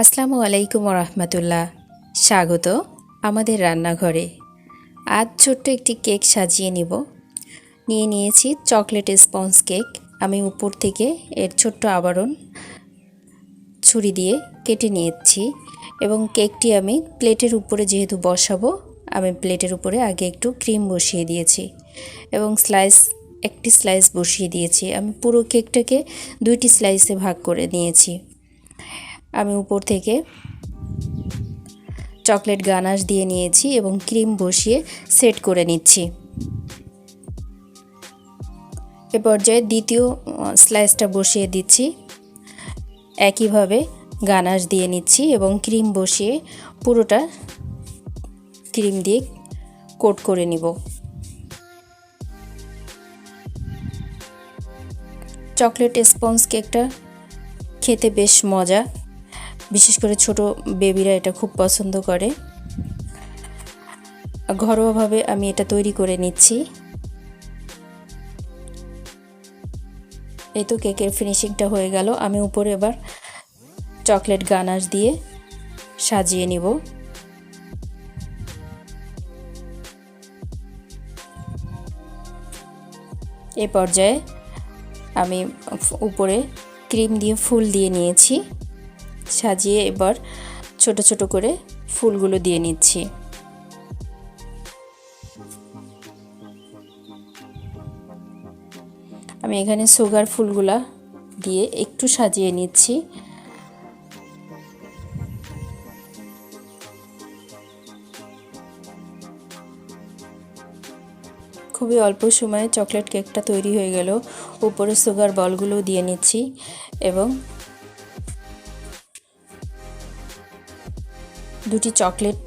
আসসালামু আলাইকুম রহমতুল্লাহ। স্বাগত আমাদের রান্নাঘরে। আজ ছোট্ট একটি কেক সাজিয়ে নিয়েছি চকলেট স্পঞ্জ কেক। আমি উপর থেকে এর ছোট্ট আবরণ ছুরি দিয়ে কেটে নিয়েছি এবং কেকটি আমি প্লেটের উপরে যেহেতু বসাবো, আমি প্লেটের উপরে আগে একটু ক্রিম বসিয়ে দিয়েছি এবং একটি স্লাইস বসিয়ে দিয়েছি। আমি পুরো কেকটাকে দুইটি স্লাইসে ভাগ করে নিয়েছি। আমি উপর থেকে চকলেট গানাশ দিয়ে নিয়েছি এবং ক্রিম বসিয়ে সেট করে নিচ্ছি। এ পর্যায়ে দ্বিতীয় স্লাইসটা বসিয়ে দিচ্ছি। একইভাবে গানাশ দিয়ে নিচ্ছি এবং ক্রিম বসিয়ে পুরোটা ক্রিম দিয়ে কোট করে নিব। চকলেট স্পঞ্জ কেকটা খেতে বেশ মজা, বিশেষ করে ছোট বেবিরা এটা খুব পছন্দ করে। ঘরোয়াভাবে আমি এটা তৈরি করে নিচ্ছি। এই তো কেকের ফিনিশিংটা হয়ে গেল। আমি উপরে এবার চকলেট গানাশ দিয়ে সাজিয়ে নিব। এই পর্যায়ে আমি উপরে ক্রিম দিয়ে ফুল দিয়ে নিয়েছি। সাজিয়ে এবার ছোট ছোট করে ফুলগুলো দিয়ে নিচ্ছি। আমি এখানে সুগার ফুলগুলা দিয়ে একটু সাজিয়ে নিচ্ছি। খুবই অল্প সময়ে চকলেট কেকটা তৈরি হয়ে গেল। উপরে সুগার বলগুলো দিয়ে নিচ্ছি এবং দুটি চকলেট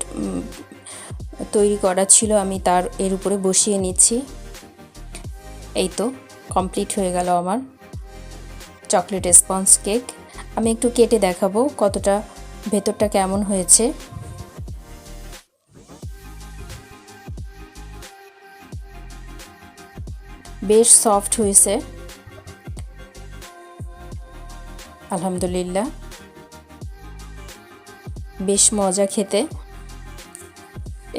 তৈরি করা ছিল, আমি এর উপরে বসিয়ে নিচ্ছি। এই তো কমপ্লিট হয়ে গেল আমার চকলেট স্পঞ্জ কেক। আমি একটু কেটে দেখাবো কতটা ভেতরটা কেমন হয়েছে। বেশ সফট হয়েছে, আলহামদুলিল্লাহ। বেশ মজা খেতে।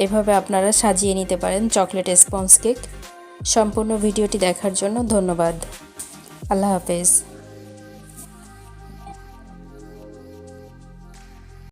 এভাবে আপনারা সাজিয়ে নিতে পারেন চকলেট স্পঞ্জ কেক। সম্পূর্ণ ভিডিওটি দেখার জন্য ধন্যবাদ। আল্লাহ হাফেজ।